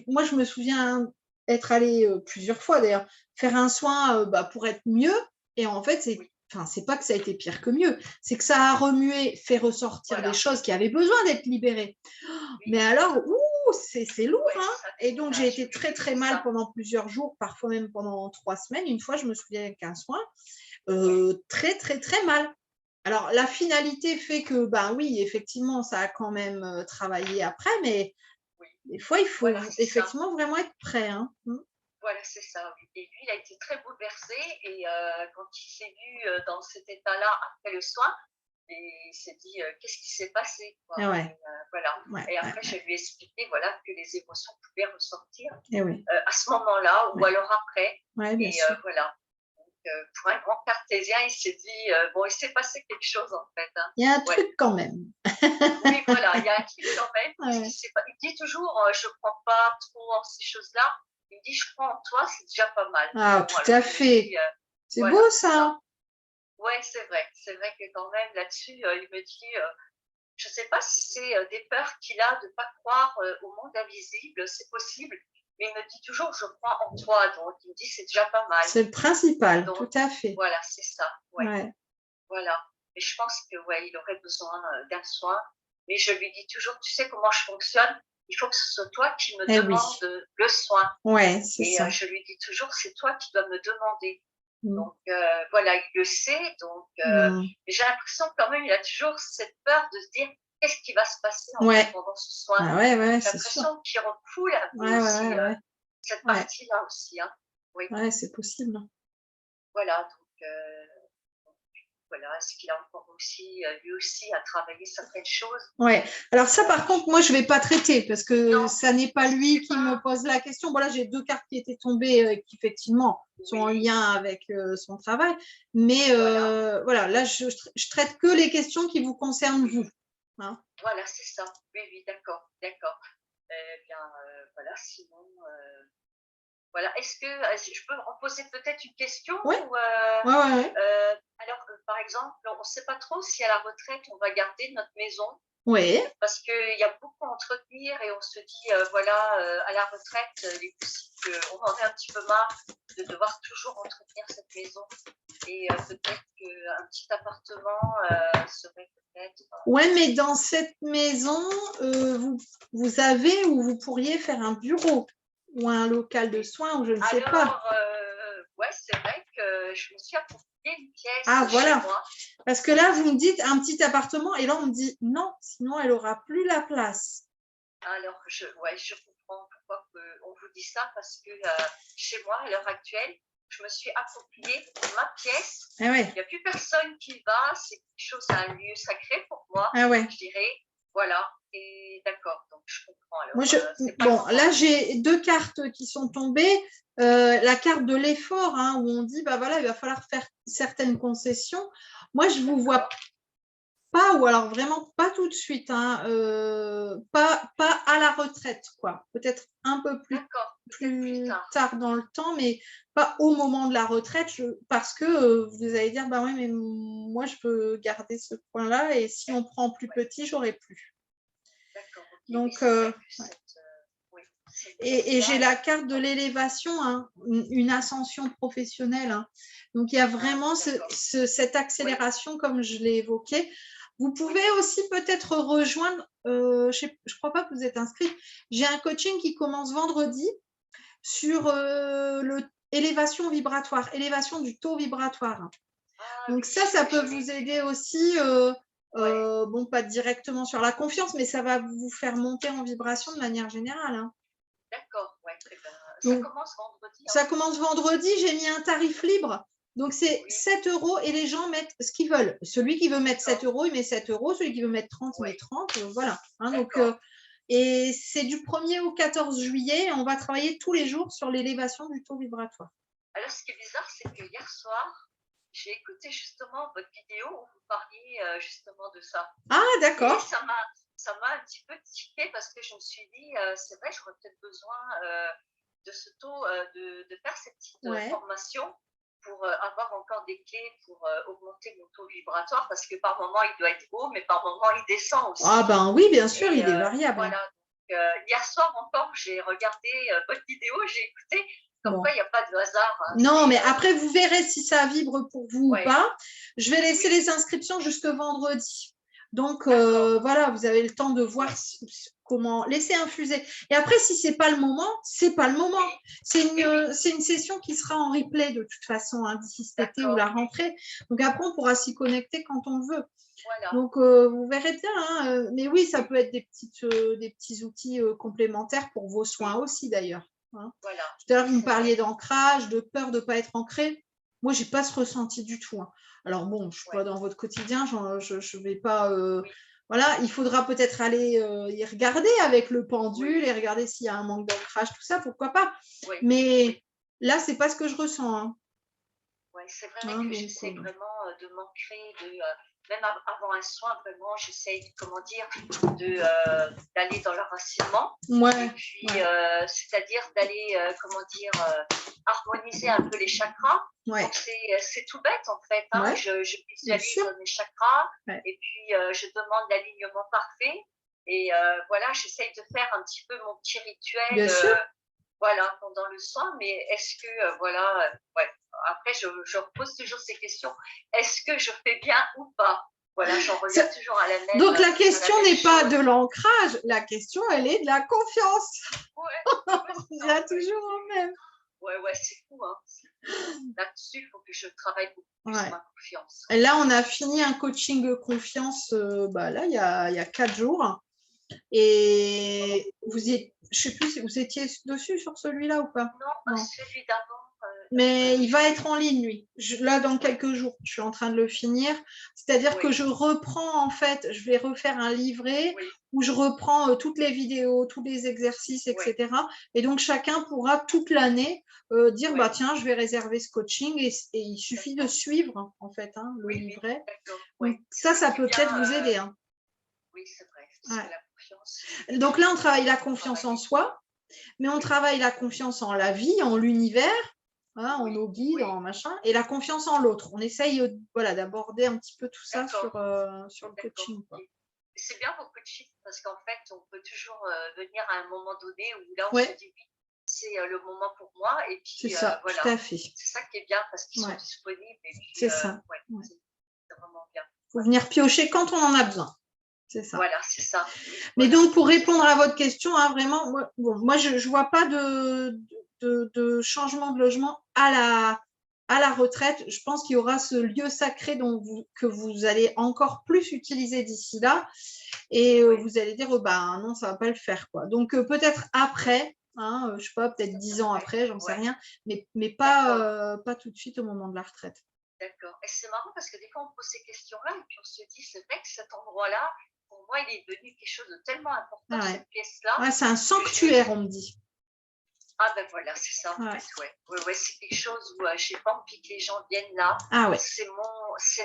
Moi, je me souviens être allée plusieurs fois d'ailleurs faire un soin bah, pour être mieux. Et en fait, oui, c'est pas que ça a été pire que mieux, c'est que ça a remué, fait ressortir des voilà, choses qui avaient besoin d'être libérées. oui, Mais alors, ouh, c'est lourd. ouais, Hein. ça Et donc, j'ai été déménage, oui, très, oui, très c'est mal ça. pendant plusieurs jours, parfois même pendant 3 semaines. Une fois, je me souviens avec un soin, Oui, très, très, très mal. Alors, la finalité fait que, ben oui, effectivement, ça a quand même travaillé après, mais oui, des fois, il faut voilà, c'est ça. effectivement vraiment être prêt. Hein. Voilà, c'est ça, oui. Et lui, il a été très bouleversé et quand il s'est vu dans cet état-là après le soin, et il s'est dit qu'est-ce qui s'est passé, quoi. Ah Et ouais, voilà. ouais, Et ouais, après, je ouais. lui ai expliqué voilà que les émotions pouvaient ressortir Et oui, à ce moment-là ou ouais, alors après. ouais, bien Et sûr. voilà. Donc, pour un grand cartésien, il s'est dit bon, il s'est passé quelque chose en fait. Hein. Il y a un Ouais. truc quand même. Oui, voilà, il y a un truc quand même. Ouais. Il dit toujours je ne crois pas trop en ces choses-là. Il me dit je crois en toi, c'est déjà pas mal. Ah, Bon, tout alors à je me dis fait. C'est voilà, beau c'est ça. ça. Ouais, c'est vrai. C'est vrai que quand même là-dessus, il me dit je ne sais pas si c'est des peurs qu'il a de ne pas croire au monde invisible, c'est possible. Mais il me dit toujours je crois en toi. Donc il me dit c'est déjà pas mal. C'est le principal, tout Donc à fait. voilà, c'est ça. Ouais. Ouais. Voilà. Et je pense que ouais, il aurait besoin d'un soin. Mais je lui dis toujours, tu sais comment je fonctionne? Il faut que ce soit toi qui me Eh oui. demande le soin. Ouais, c'est Et ça. je lui dis toujours, c'est toi qui dois me demander. Mm. Donc voilà, il le sait. Donc Mm. j'ai l'impression quand même, il a toujours cette peur de se dire, qu'est-ce qui va se passer en fait Ouais. pendant ce soin? Ah ouais, ouais, J'ai c'est sûr. l'impression qu'il recoule un peu Ouais, ouais, aussi ouais, ouais. cette Ouais, partie-là aussi. Hein. Oui, ouais, c'est possible. voilà. Donc voilà, est-ce qu'il a encore aussi, lui aussi, à travailler certaines choses? Ouais. Alors ça, par contre, moi, je ne vais pas traiter parce que Non, ça n'est pas lui qui pas. me pose la question. Voilà, j'ai 2 cartes qui étaient tombées qui, effectivement, sont en Oui, lien avec son travail. Mais voilà, voilà, là, je traite que les questions qui vous concernent vous. Hein. voilà, c'est ça. Oui, oui, d'accord, d'accord. Eh bien, voilà, sinon, voilà. Est-ce que je peux reposer peut-être une question Ouais, ou, ouais, ouais, ouais. alors, par exemple, on ne sait pas trop si à la retraite, on va garder notre maison Ouais. parce qu'il y a beaucoup à entretenir et on se dit, voilà, à la retraite, il est possible qu'on en ait un petit peu marre de devoir toujours entretenir cette maison et peut-être qu'un petit appartement serait peut-être. Ouais, mais dans cette maison, vous avez ou vous pourriez faire un bureau ou un local de soins ou je ne sais pas. Alors, ouais, c'est vrai que je me suis approprié une Ah, pièce chez voilà. moi. Parce que là, vous me dites un petit appartement et là, on me dit non, sinon elle n'aura plus la place. Alors, ouais, je comprends pourquoi on vous dit ça parce que chez moi, à l'heure actuelle, je me suis approprié ma pièce. Ah ouais. Il n'y a plus personne qui y va. C'est quelque chose, un lieu sacré pour moi, Ah ouais. je dirais. Voilà. Et d'accord, donc je comprends. Alors, Moi, c'est pas bon, pour là, moi. j'ai 2 cartes qui sont tombées. La carte de l'effort, hein, où on dit, bah voilà, il va falloir faire certaines concessions. Moi, je vous vois pas, ou alors vraiment pas tout de suite, hein, pas à la retraite, quoi. Peut-être un peu D'accord, peut-être plus plus tard. tard dans le temps, mais pas au moment de la retraite, parce que vous allez dire, bah oui, mais moi, je peux garder ce point-là, et si on prend plus petit, j'aurai plus. D'accord, ok. Oui, Donc, c'est vrai que ouais. oui, cette Et j'ai pièce-là, la carte de l'élévation, hein, une ascension professionnelle. Hein. Donc, il y a vraiment cette accélération, comme je l'ai évoqué. Vous pouvez aussi peut-être rejoindre, je ne crois pas que vous êtes inscrit, j'ai un coaching qui commence vendredi sur l'élévation vibratoire, élévation du taux vibratoire. Ah Donc oui, ça peut je l'ai vous vu. aider aussi, Ouais, bon, pas directement sur la confiance, mais ça va vous faire monter en vibration de manière générale. Hein. d'accord, ouais. Eh ben, ça Donc, commence vendredi, hein. ça commence vendredi, j'ai mis un tarif libre. Donc, c'est Oui, 7 € et les gens mettent ce qu'ils veulent. Celui qui veut mettre 7 d'accord. €, il met 7 €. Celui qui veut mettre 30, il met Ouais, 30. Voilà. Hein, donc, d'accord. et c'est du 1er au 14 juillet. On va travailler tous les jours sur l'élévation du taux vibratoire. Alors, ce qui est bizarre, c'est que hier soir, j'ai écouté justement votre vidéo où vous parliez justement de ça. Ah, Et d'accord. ça m'a un petit peu tiqué parce que je me suis dit, c'est vrai, j'aurais peut-être besoin de ce taux, de faire cette petite Ouais. formation pour avoir encore des clés pour augmenter mon taux vibratoire parce que par moment, il doit être haut, mais par moment, il descend aussi. Ah, ben oui, bien sûr, Et il est variable. Hein. voilà, donc, hier soir encore, j'ai regardé votre vidéo, j'ai écouté, comme Bon. quoi il n'y a pas de hasard. Hein, Non, mais après, vous verrez si ça vibre pour vous ou ouais, pas. Je vais laisser oui, les inscriptions jusque vendredi. Donc, d'accord, voilà, vous avez le temps de voir ouais, comment laisser infuser. Et après, si ce n'est pas le moment, c'est pas le moment. oui, C'est oui, oui, une session qui sera en replay de toute façon, hein, d'ici cet été ou la d'accord, rentrée. Donc, après, on pourra s'y connecter quand on veut. voilà, Donc, vous verrez bien. Hein, mais oui, ça oui, peut être des petits outils complémentaires pour vos soins oui, aussi, d'ailleurs. Hein. voilà, Tout à l'heure, oui, vous me c'est vrai, parliez d'ancrage, de peur de ne pas être ancré. Moi, je n'ai pas ce ressenti du tout. Hein. Alors, bon, je ne suis pas ouais, dans votre quotidien, je ne vais pas. oui, Voilà, il faudra peut-être aller y regarder avec le pendule oui, et regarder s'il y a un manque d'ancrage, tout ça, pourquoi pas. oui, Mais oui. là, ce n'est pas ce que je ressens. Hein. Ouais, c'est vrai Hein, que donc, j'essaie vraiment de m'ancrer, même avant un soin, vraiment, j'essaie, comment dire, d'aller dans l'enracinement. ouais, Et puis, ouais, c'est-à-dire d'aller, comment dire, harmoniser un peu les chakras. ouais, Donc, c'est tout bête, en fait. Hein. ouais, Je bien visualise sûr. mes chakras Ouais. et puis je demande l'alignement parfait. Et voilà, j'essaie de faire un petit peu mon petit rituel. Bien sûr. Voilà, pendant le soin, mais est-ce que, voilà, ouais, après, je repose toujours ces questions. Est-ce que je fais bien ou pas? Voilà, j'en reviens toujours Donc, la à la question même n'est pas de chose. l'ancrage, la question, elle est de la confiance. Ouais, ouais, On c'est vient ça, ouais. toujours au même. Ouais, ouais, c'est fou, hein. Là-dessus, il faut que je travaille beaucoup plus Ouais. ma confiance. Et là, on a fini un coaching confiance bah, là, il y a 4 jours. Et je ne sais plus si vous étiez dessus sur celui-là ou pas. Non, Non. celui d'avant, mais il va être en ligne, lui. Là, dans quelques jours, je suis en train de le finir. C'est-à-dire que je reprends, en fait, je vais refaire un livret où je reprends toutes les vidéos, tous les exercices, etc. Et donc, chacun pourra toute l'année dire, bah tiens, je vais réserver ce coaching et il suffit de suivre, en fait, hein, le livret. Donc, ça peut peut-être vous aider. Hein. Oui, c'est vrai. C'est la confiance. Donc là, on travaille la confiance en soi, mais on travaille la confiance en la vie, en l'univers, hein, en nos guides, en machin, et la confiance en l'autre. On essaye d'aborder un petit peu tout ça sur le coaching. C'est bien vos coachings parce qu'en fait, on peut toujours venir à un moment donné où là, on se dit oui, c'est le moment pour moi. Et puis, c'est ça, voilà. tout à fait. C'est ça qui est bien parce qu'ils sont disponibles. C'est ça. C'est vraiment bien. Il faut venir piocher quand on en a besoin. C'est ça. Voilà, c'est ça. Mais donc, pour répondre à votre question, hein, vraiment, moi je ne vois pas de changement de logement à la retraite. Je pense qu'il y aura ce lieu sacré que vous allez encore plus utiliser d'ici là. Et vous allez dire, bah non, ça ne va pas le faire, quoi. Donc, peut-être après, hein, je ne sais pas, peut-être 10 ans après, j'en sais rien, mais pas tout de suite au moment de la retraite. D'accord. Et c'est marrant parce que des fois, on pose ces questions-là et puis on se dit, c'est vrai que cet endroit-là, pour moi, il est devenu quelque chose de tellement important, cette pièce-là. C'est un sanctuaire, on me dit. Ah ben voilà, c'est ça en fait, c'est quelque chose où je n'ai pas envie que les gens viennent là. C'est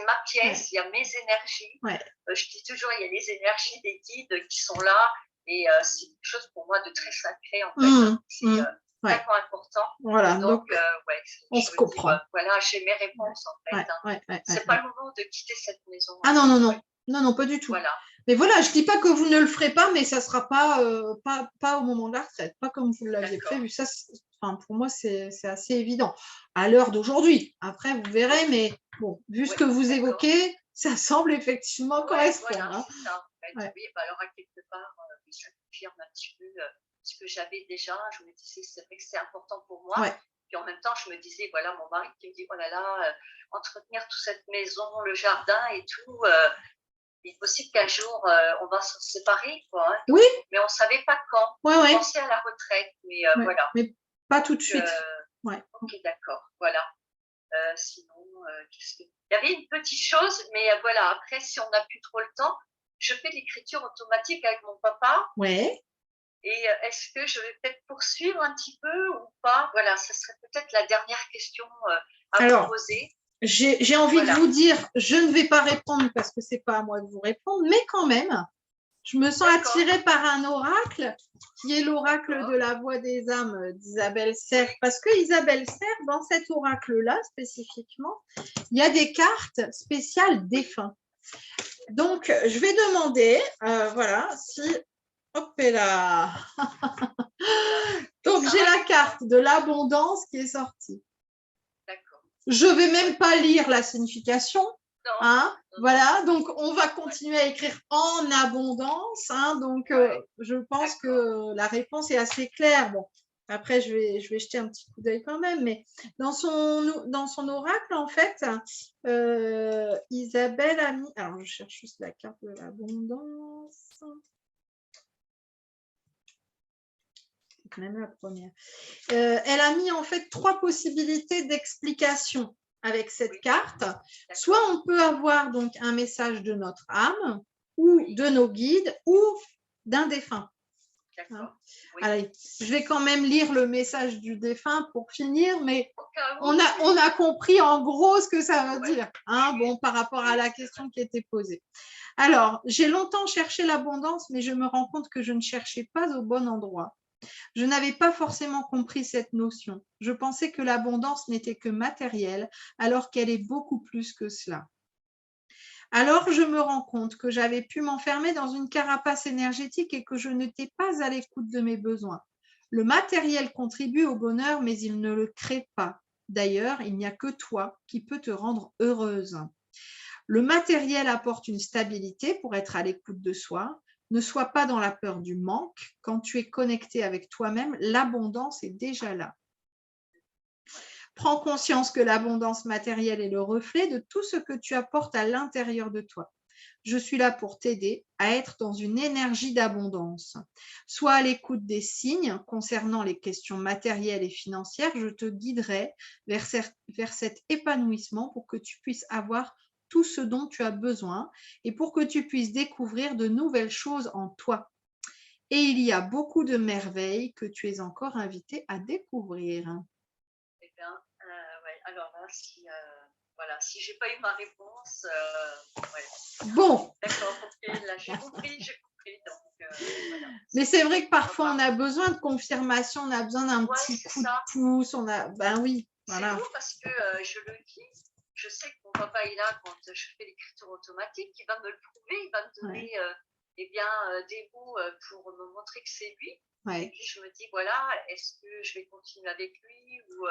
ma pièce, il y a mes énergies. Je dis toujours, il y a les énergies des guides qui sont là et c'est quelque chose pour moi de très sacré en fait. C'est tellement important. Voilà, donc on se comprend. Voilà, j'ai mes réponses en fait. C'est pas le moment de quitter cette maison. Ah non, non, non. Non, pas du tout. Voilà. Mais voilà, je ne dis pas que vous ne le ferez pas, mais ça ne sera pas au moment de la retraite, pas comme vous l'aviez prévu. Ça, pour moi, c'est assez évident. À l'heure d'aujourd'hui. Après, vous verrez, mais bon, vu ce que vous évoquez, ça semble effectivement correspondre. Voilà, c'est ça. En fait. Oui, bah alors à quelque part, ça confirme un petit peu ce que j'avais déjà. Je me disais, c'est vrai que c'est important pour moi. Puis en même temps, je me disais, voilà, mon mari qui me dit, oh là là, entretenir toute cette maison, le jardin et tout. Il est possible qu'un jour, on va se séparer, quoi. Hein. Oui. Mais on ne savait pas quand. On pensait à la retraite, mais voilà. Mais pas tout de suite. Ok, d'accord, voilà. Sinon, il y avait une petite chose, mais voilà, après, si on n'a plus trop le temps, je fais l'écriture automatique avec mon papa. Ouais. Et est-ce que je vais peut-être poursuivre un petit peu ou pas? Voilà, ce serait peut-être la dernière question à vous poser. J'ai envie de vous dire, je ne vais pas répondre parce que ce n'est pas à moi de vous répondre, mais quand même, je me sens attirée par un oracle qui est l'oracle de la voix des âmes d'Isabelle Serre. Parce que Isabelle Serre, dans cet oracle-là spécifiquement, il y a des cartes spéciales défunts. Donc, je vais demander, voilà, si... Hop là. Donc, j'ai la carte de l'abondance qui est sortie. Je ne vais même pas lire la signification. Hein, voilà, donc on va continuer à écrire en abondance. Hein, donc, je pense que la réponse est assez claire. Bon, après, je vais jeter un petit coup d'œil quand même. Mais dans son oracle, en fait, Isabelle a mis... Alors, je cherche juste la carte de l'abondance. C'est même la première. Elle a mis en fait 3 possibilités d'explication avec cette carte. Soit on peut avoir donc un message de notre âme ou de nos guides ou d'un défunt. Hein. Allez, je vais quand même lire le message du défunt pour finir, mais on a compris en gros ce que ça veut dire, hein, bon, par rapport à la question qui était posée. Alors, j'ai longtemps cherché l'abondance, mais je me rends compte que je ne cherchais pas au bon endroit. Je n'avais pas forcément compris cette notion. Je pensais que l'abondance n'était que matérielle, alors qu'elle est beaucoup plus que cela. Alors, je me rends compte que j'avais pu m'enfermer dans une carapace énergétique et que je n'étais pas à l'écoute de mes besoins. Le matériel contribue au bonheur, mais il ne le crée pas. D'ailleurs, il n'y a que toi qui peux te rendre heureuse. Le matériel apporte une stabilité pour être à l'écoute de soi. Ne sois pas dans la peur du manque. Quand tu es connecté avec toi-même, l'abondance est déjà là. Prends conscience que l'abondance matérielle est le reflet de tout ce que tu apportes à l'intérieur de toi. Je suis là pour t'aider à être dans une énergie d'abondance. Sois à l'écoute des signes concernant les questions matérielles et financières. Je te guiderai vers cet épanouissement pour que tu puisses avoir tout ce dont tu as besoin et pour que tu puisses découvrir de nouvelles choses en toi. Et il y a beaucoup de merveilles que tu es encore invité à découvrir. Eh bien, ouais. Alors là, voilà, si j'ai pas eu ma réponse, ouais. Bon. D'accord, ok, là j'ai compris. Donc, voilà. Mais c'est vrai que parfois on a besoin de confirmation, on a besoin d'un petit coup de pouce. Ben oui, voilà. C'est beau parce que je le dis, je sais que mon papa est là quand je fais l'écriture automatique, il va me le prouver, il va me donner des mots pour me montrer que c'est lui. Ouais. Et puis je me dis, voilà, est-ce que je vais continuer avec lui ou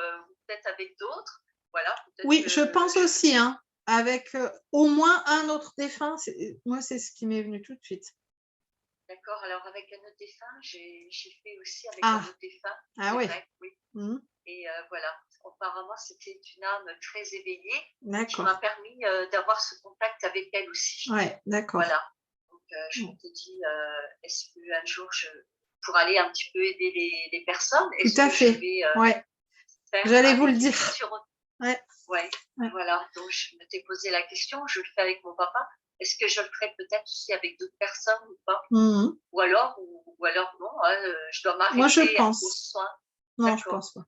peut-être avec d'autres? Voilà, oui, je pense aussi, hein, avec au moins un autre défunt. Moi, c'est ce qui m'est venu tout de suite. D'accord, alors avec un autre défunt, j'ai fait aussi avec un autre défunt. Ah oui. Vrai, oui. Et voilà, apparemment, c'était une âme très éveillée qui m'a permis d'avoir ce contact avec elle aussi. Oui, d'accord. Voilà, donc je me dis, est-ce qu'un jour, pour aller un petit peu aider les personnes, tout à fait. J'allais vous le dire. Ouais, voilà, donc je me t'ai posé la question, je le fais avec mon papa. Est-ce que je le ferai peut-être aussi avec d'autres personnes ou pas? Ou alors non, je dois m'arrêter aux soins. Non, je pense pas.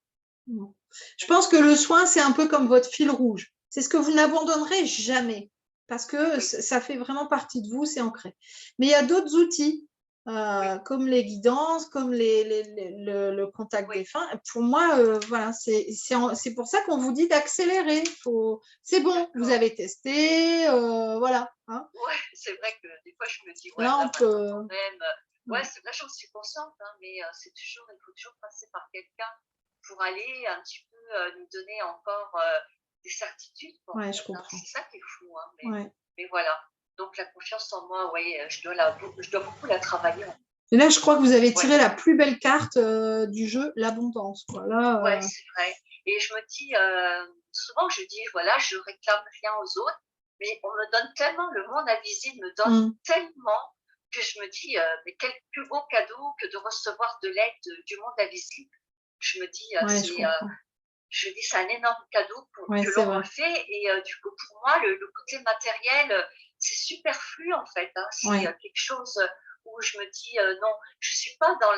Non. Je pense que le soin, c'est un peu comme votre fil rouge. C'est ce que vous n'abandonnerez jamais parce que ça fait vraiment partie de vous, c'est ancré. Mais il y a d'autres outils comme les guidances, comme le contact défunt. Pour moi, voilà, c'est pour ça qu'on vous dit d'accélérer. C'est bon, vous avez testé, voilà. Hein. Ouais, c'est vrai que des fois, je me dis, ouais, là, on peut... quand même. Ouais, là, j'en suis consciente, hein, mais il faut toujours passer par quelqu'un pour aller un petit peu nous donner encore des certitudes. Ouais, je comprends. C'est ça qui est fou, hein, mais voilà. Donc, la confiance en moi, je dois beaucoup la travailler. Et là, je crois que vous avez tiré la plus belle carte du jeu, l'abondance. Voilà. Ouais, c'est vrai. Et je me dis, souvent, je dis, voilà, je réclame rien aux autres, mais on me donne tellement, le monde invisible me donne tellement que je me dis, mais quel plus beau cadeau que de recevoir de l'aide du monde invisible. Je me dis, c'est un énorme cadeau que l'on me fait. Et du coup, pour moi, le côté matériel, c'est superflu en fait. Hein. C'est quelque chose où je me dis, non, je ne suis pas dans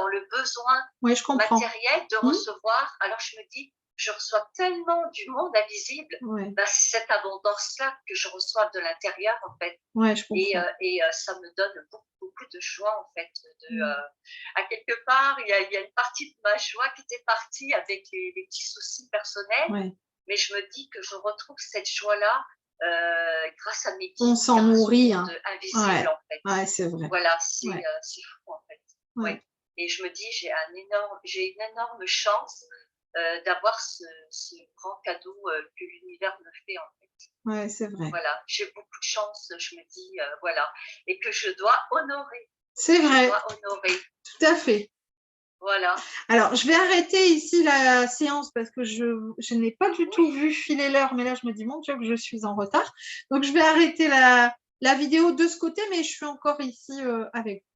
le besoin matériel de recevoir. Alors je me dis, je reçois tellement du monde invisible, c'est cette abondance-là que je reçois de l'intérieur en fait. Et ça me donne beaucoup de joie en fait. À quelque part, il y a une partie de ma joie qui était partie avec les petits soucis personnels, mais je me dis que je retrouve cette joie-là grâce à mes guides. On s'en nourrit, invisible en fait. Ouais, c'est vrai. Voilà, c'est fou en fait. Et je me dis, j'ai une énorme chance d'avoir ce grand cadeau que l'univers me fait en fait. Ouais, c'est vrai. Voilà, j'ai beaucoup de chance, je me dis, voilà, et que je dois honorer. C'est vrai. Je dois honorer. Tout à fait. Voilà. Alors, je vais arrêter ici la séance parce que je n'ai pas du tout vu filer l'heure, mais là, je me dis, mon Dieu, que je suis en retard. Donc, je vais arrêter la vidéo de ce côté, mais je suis encore ici avec vous.